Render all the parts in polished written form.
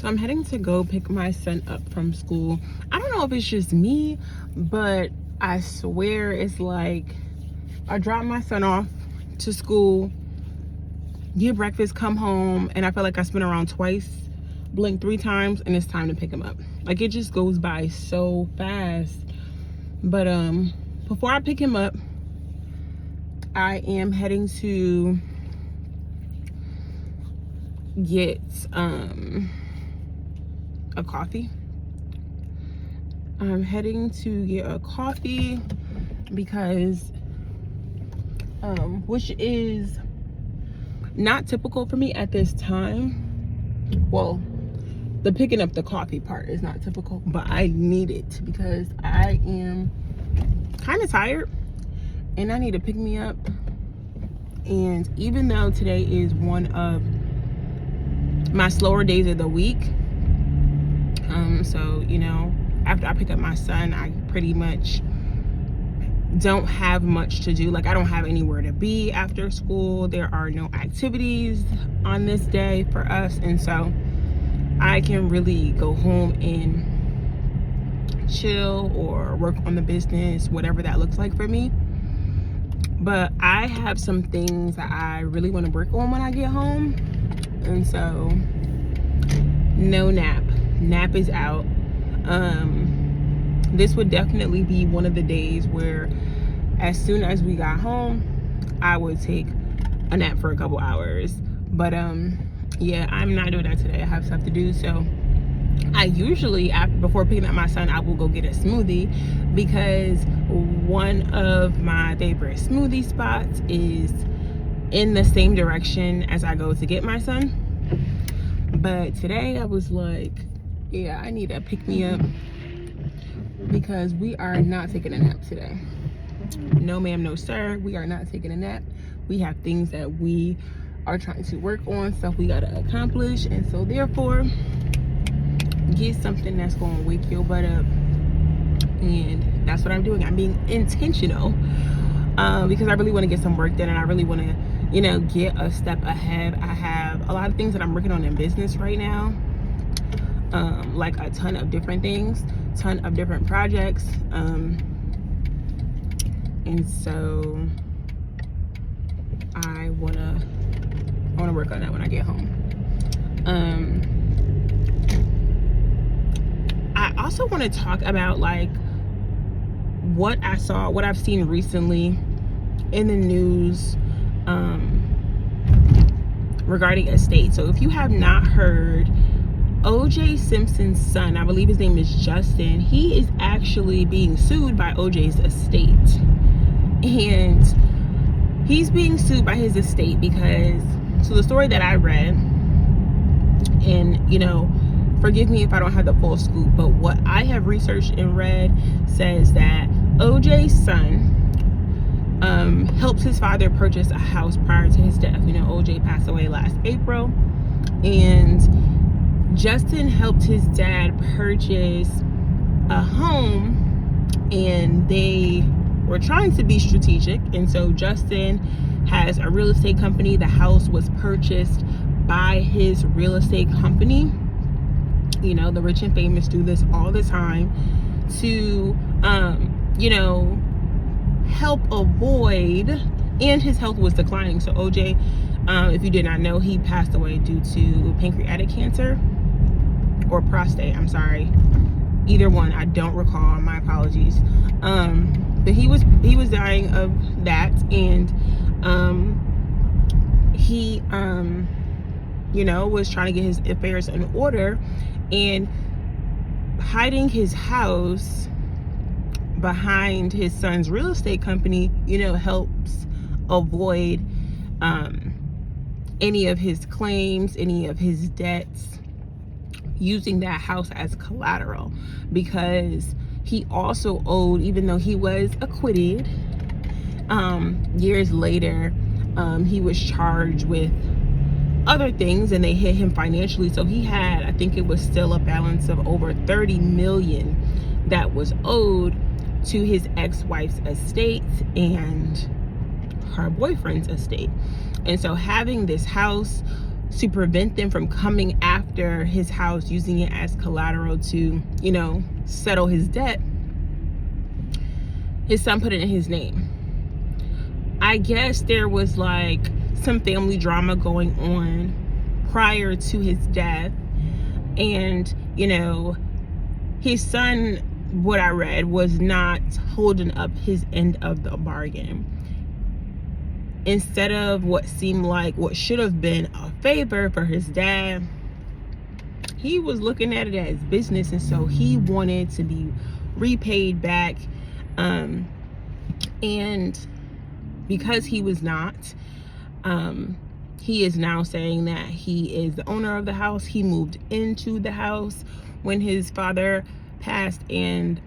So I'm heading to go pick my son up from school. I don't know if it's just me, but I swear it's like I drop my son off to school, get breakfast, come home, and I feel like I spin around twice, blink 3 times, and it's time to pick him up. Like, it just goes by so fast. But before I pick him up, I am heading to get a coffee. I'm heading to get a coffee because which is not typical for me at this time. Well, the picking up the coffee part is not typical, but I need it because I am kind of tired and I need to pick me up. And even though today is one of my slower days of the week, so you know, after I pick up my son, I pretty much don't have much to do. Like, I don't have anywhere to be after school. There are no activities on this day for us, and so I can really go home and chill or work on the business, whatever that looks like for me. But I have some things that I really want to work on when I get home, and so no nap. Nap is out. This would definitely be one of the days where as soon as we got home, I would take a nap for a couple hours. But yeah, I'm not doing that today. I have stuff to do. So I usually, before picking up my son, I will go get a smoothie, because one of my favorite smoothie spots is in the same direction as I go to get my son. But today I was like, yeah, I need to pick me up because we are not taking a nap today. No ma'am, no sir, we are not taking a nap. We have things that we are trying to work on, stuff we gotta accomplish, and so therefore get something that's gonna wake your butt up. And that's what I'm doing. I'm being intentional because I really want to get some work done, and I really want to, you know, get a step ahead. I have a lot of things that I'm working on in business right now, like a ton of different things, ton of different projects, and so I wanna work on that when I get home. I also want to talk about like what I've seen recently in the news regarding estate. So if you have not heard, OJ Simpson's son, I believe his name is Justin, he is actually being sued by OJ's estate. And he's being sued by his estate because, so the story that I read, and you know, forgive me if I don't have the full scoop, but what I have researched and read says that OJ's son helped his father purchase a house prior to his death. You know, OJ passed away last April, and Justin helped his dad purchase a home, and they were trying to be strategic. And so Justin has a real estate company. The house was purchased by his real estate company. You know, the rich and famous do this all the time to, you know, help avoid, and his health was declining. So OJ, if you did not know, he passed away due to pancreatic cancer or prostate. I'm sorry. Either one. I don't recall. My apologies. But he was dying of that, and he you know, was trying to get his affairs in order, and hiding his house behind his son's real estate company, you know, helps avoid any of his claims, any of his debts, using that house as collateral, because he also owed, even though he was acquitted, years later, he was charged with other things and they hit him financially. So he had, I think it was still a balance of over 30 million that was owed to his ex-wife's estate and her boyfriend's estate. And so having this house to prevent them from coming after his house, using it as collateral to, you know, settle his debt, his son put it in his name. I guess there was like some family drama going on prior to his death, and, you know, his son, what I read, was not holding up his end of the bargain. Instead of what seemed like what should have been a favor for his dad, he was looking at it as business, and so he wanted to be repaid back. And because he was not, he is now saying that he is the owner of the house. He moved into the house when his father passed, and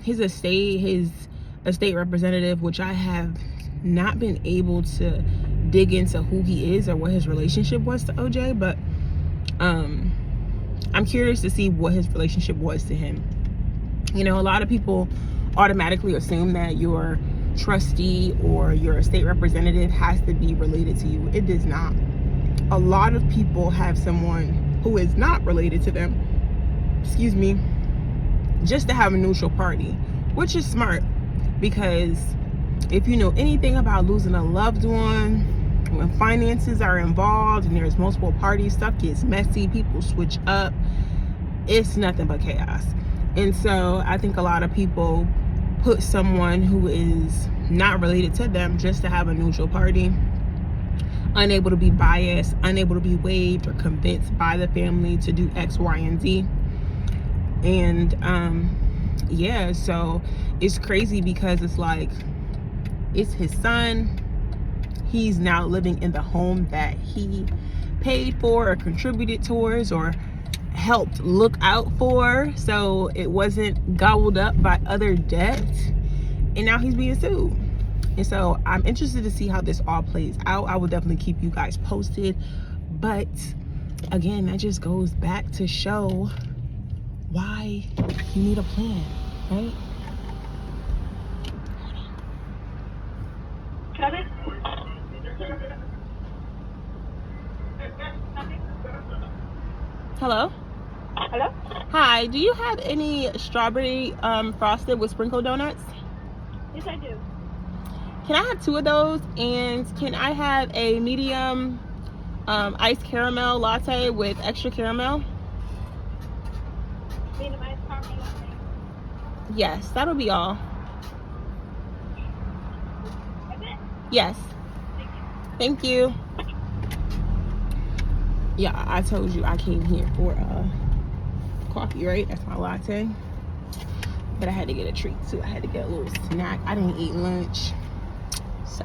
his estate representative, which I have not been able to dig into who he is or what his relationship was to OJ, but I'm curious to see what his relationship was to him. You know, a lot of people automatically assume that your trustee or your estate representative has to be related to you. It does not. A lot of people have someone who is not related to them, excuse me, just to have a neutral party, which is smart, because if you know anything about losing a loved one, when finances are involved and there's multiple parties, stuff gets messy, people switch up, it's nothing but chaos. And so I think a lot of people put someone who is not related to them just to have a neutral party, unable to be biased, unable to be waived or convinced by the family to do X, Y, and Z. And yeah, so it's crazy because it's like, it's his son. He's now living in the home that he paid for or contributed towards or helped look out for, so it wasn't gobbled up by other debt, and now he's being sued. And so I'm interested to see how this all plays out. I will definitely keep you guys posted, but again, that just goes back to show why you need a plan, right? Hello? Hello? Hi, do you have any strawberry frosted with sprinkle donuts? Yes, I do. Can I have 2 of those? And can I have a medium iced caramel latte with extra caramel? Medium iced caramel latte? Yes, that'll be all. That's it? Yes. Thank you. Thank you. Yeah, I told you I came here for coffee, right? That's my latte. But I had to get a treat too. I had to get a little snack. I didn't eat lunch, so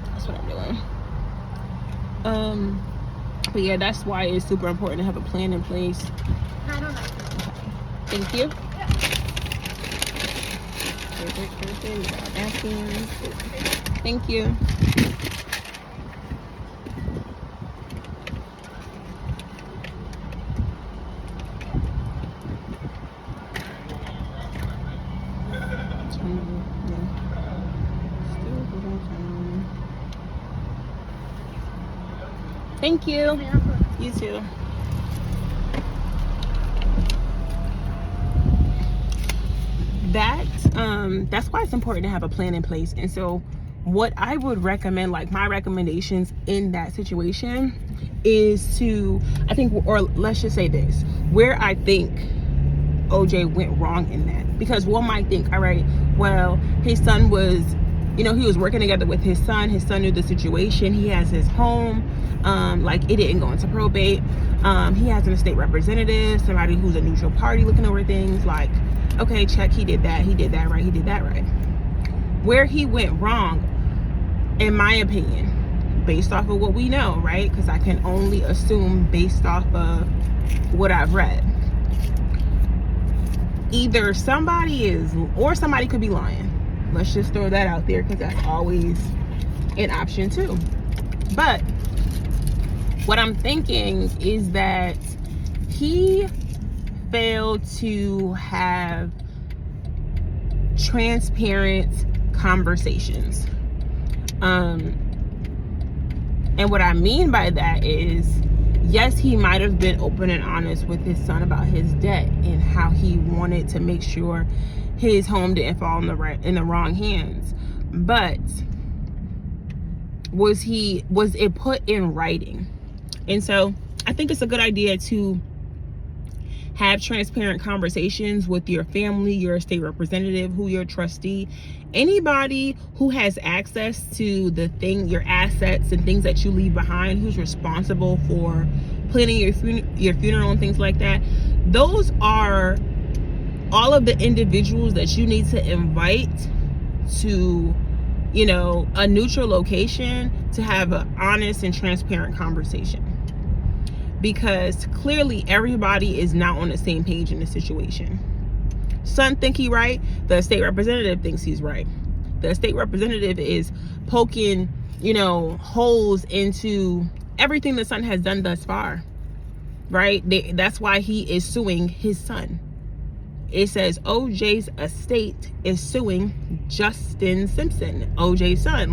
that's what I'm doing. But yeah, that's why it's super important to have a plan in place. I don't like it. Okay. Thank you. Yeah. Perfect. We got our napkins. Thank you. Thank you. You too. That's why it's important to have a plan in place. And so what I would recommend, like my recommendations in that situation, is to, I think, or let's just say this, where I think OJ went wrong in that. Because one might think, all right, well, his son was, you know, he was working together with his son knew the situation, he has his home, like it didn't go into probate, he has an estate representative, somebody who's a neutral party looking over things, like, okay, check, he did that right. Where he went wrong, in my opinion, based off of what we know, right, because I can only assume based off of what I've read, either somebody is, or somebody could be lying. Let's just throw that out there, because that's always an option too. But what I'm thinking is that he failed to have transparent conversations. And And what I mean by that is, yes, he might have been open and honest with his son about his debt and how he wanted to make sure his home didn't fall in the wrong hands. But was it put in writing? And so I think it's a good idea to have transparent conversations with your family, your state representative, who your trustee, anybody who has access to your assets and things that you leave behind, who's responsible for planning your funeral and things like that. Those are all of the individuals that you need to invite to, a neutral location to have an honest and transparent conversation. Because clearly everybody is not on the same page in the situation. Son think he right, the state representative thinks he's right. The state representative is poking, holes into everything the son has done thus far, right? That's why he is suing his son. It says OJ's estate is suing Justin Simpson, OJ's son.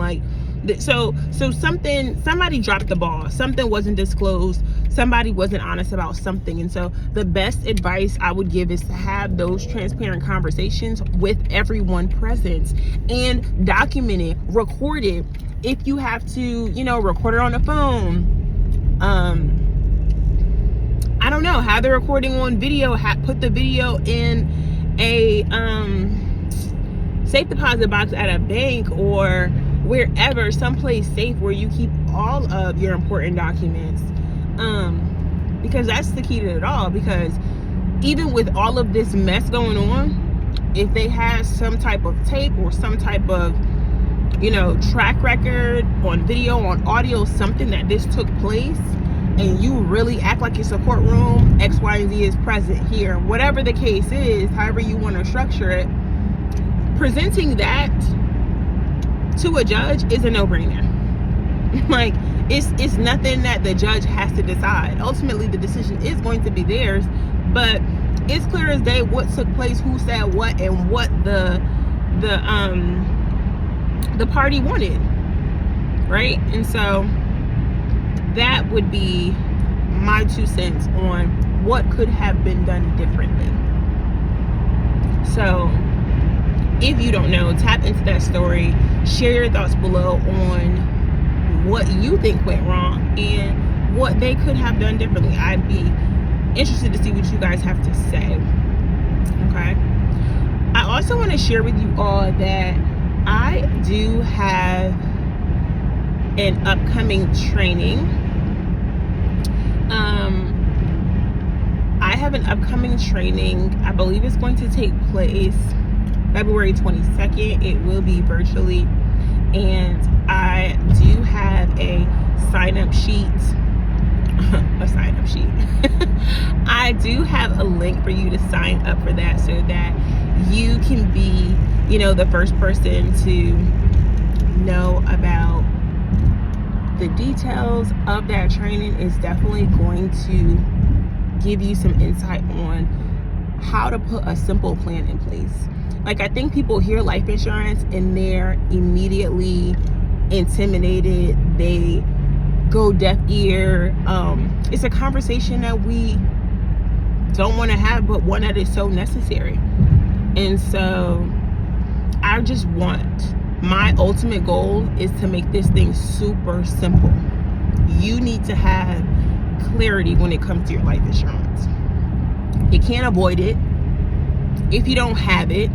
So somebody dropped the ball. Something wasn't disclosed. Somebody wasn't honest about something. And so the best advice I would give is to have those transparent conversations with everyone present and document it, record it. If you have to, record it on the phone. I don't know, have the recording on video, put the video in a safe deposit box at a bank or wherever, someplace safe where you keep all of your important documents, because that's the key to it all. Because even with all of this mess going on, if they have some type of tape or some type of track record on video, on audio, something that this took place, and you really act like it's a courtroom, X, Y, and Z is present here, whatever the case is, however you want to structure it, presenting that to a judge is a no-brainer. It's nothing that the judge has to decide. Ultimately, the decision is going to be theirs, but it's clear as day what took place, who said what, and what the party wanted, right? And so that would be my 2 cents on what could have been done differently. So if you don't know, tap into that story, share your thoughts below on what you think went wrong and what they could have done differently. I'd be interested to see what you guys have to say. Okay. I also want to share with you all that I do have an upcoming training. I have an upcoming training. I believe it's going to take place February 22nd. It will be virtually, and I do have a sign-up sheet. I do have a link for you to sign up for that, so that you can be, the first person to know about the details of that training. Is definitely going to give you some insight on how to put a simple plan in place. I think people hear life insurance and they're immediately intimidated. They go deaf ear. It's a conversation that we don't want to have, but one that is so necessary. And so I just my ultimate goal is to make this thing super simple. You need to have clarity when it comes to your life insurance. You can't avoid it. If you don't have it,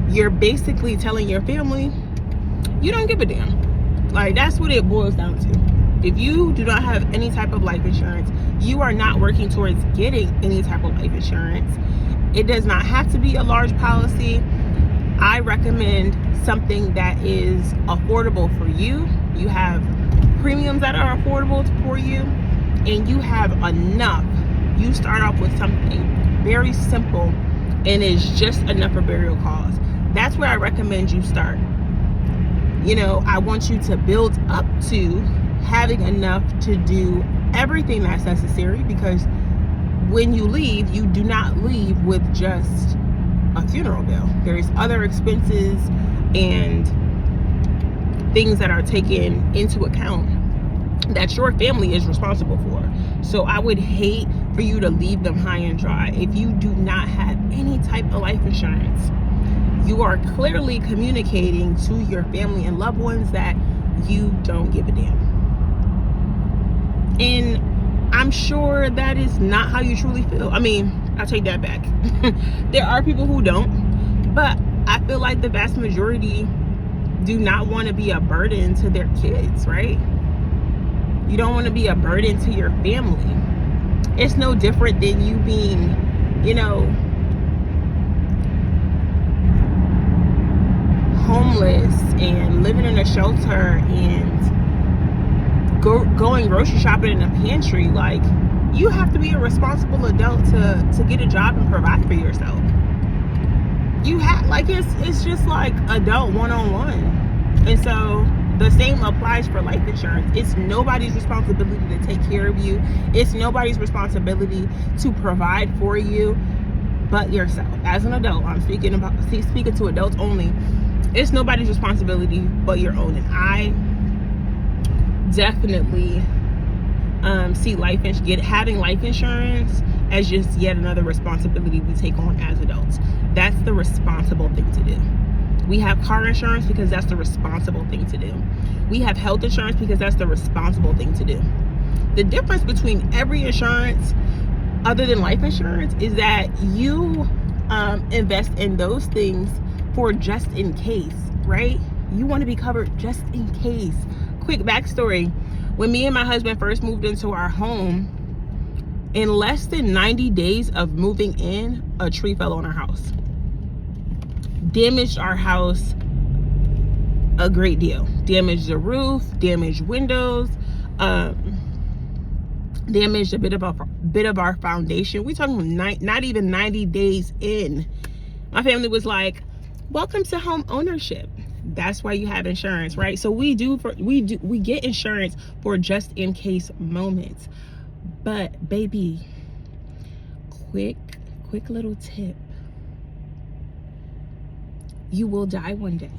you're basically telling your family you don't give a damn. That's what it boils down to. If you do not have any type of life insurance, you are not working towards getting any type of life insurance. It does not have to be a large policy. I recommend something that is affordable for you. You have premiums that are affordable for you, and you have enough. You start off with something very simple, and it's just enough for burial costs. That's where I recommend you start. I want you to build up to having enough to do everything that's necessary, because when you leave, you do not leave with just a funeral bill. There's other expenses and things that are taken into account that your family is responsible for. So I would hate for you to leave them high and dry. If you do not have any type of life insurance, you are clearly communicating to your family and loved ones that you don't give a damn. And I'm sure that is not how you truly feel. I mean, I'll take that back. There are people who don't, but I feel like the vast majority do not want to be a burden to their kids, right? You don't want to be a burden to your family. It's no different than you being, homeless and living in a shelter and going grocery shopping in a pantry. Like, you have to be a responsible adult to get a job and provide for yourself. You have, like, it's just like adult one-on-one. And so the same applies for life insurance. It's nobody's responsibility to take care of you. It's nobody's responsibility to provide for you but yourself. As an adult, I'm speaking to adults only. It's nobody's responsibility but your own. And I definitely see having life insurance as just yet another responsibility we take on as adults. That's the responsible thing to do. We have car insurance because that's the responsible thing to do. We have health insurance because that's the responsible thing to do. The difference between every insurance other than life insurance is that you invest in those things for just in case, right? You want to be covered just in case. Quick backstory. When me and my husband first moved into our home, in less than 90 days of moving in, a tree fell on our house. Damaged our house a great deal. Damaged the roof, damaged windows, damaged a bit of our foundation. We're talking not even 90 days in. My family was like, welcome to home ownership. That's why you have insurance, right? So we get insurance for just in case moments. But baby, quick little tip. You will die one day.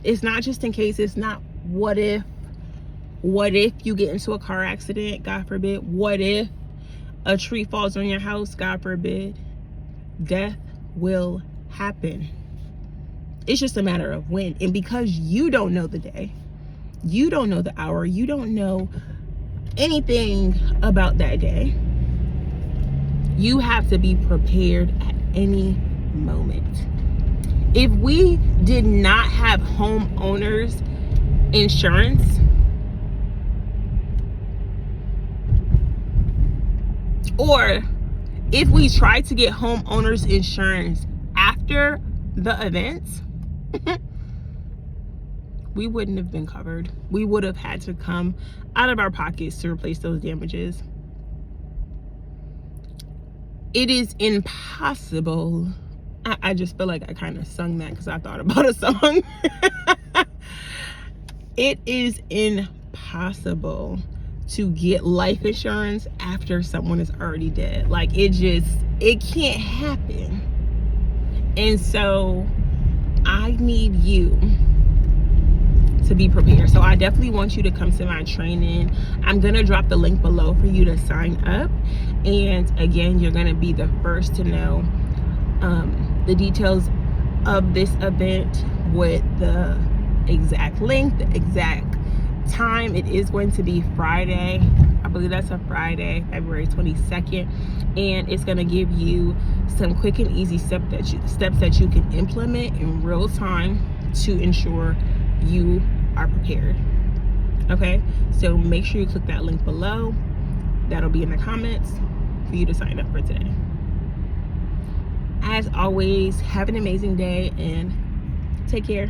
It's not just in case. It's not what if you get into a car accident, God forbid. What if a tree falls on your house, God forbid. Death will happen. It's just a matter of when. And because you don't know the day, you don't know the hour, you don't know anything about that day, you have to be prepared at any moment. If we did not have homeowners insurance, or if we tried to get homeowners insurance after the events, we wouldn't have been covered. We would have had to come out of our pockets to replace those damages. It is impossible. I just feel like I kind of sung that because I thought about a song. It is impossible to get life insurance after someone is already dead. Like, it can't happen. And so I need you to be prepared. So I definitely want you to come to my training. I'm gonna drop the link below for you to sign up. And again, you're gonna be the first to know the details of this event, with the exact link, the exact time. It is going to be Friday. I believe that's a Friday, February 22nd. And it's gonna give you some quick and easy steps that you can implement in real time to ensure you are prepared. Okay, so make sure you click that link below. That'll be in the comments for you to sign up for today. As always, have an amazing day and take care.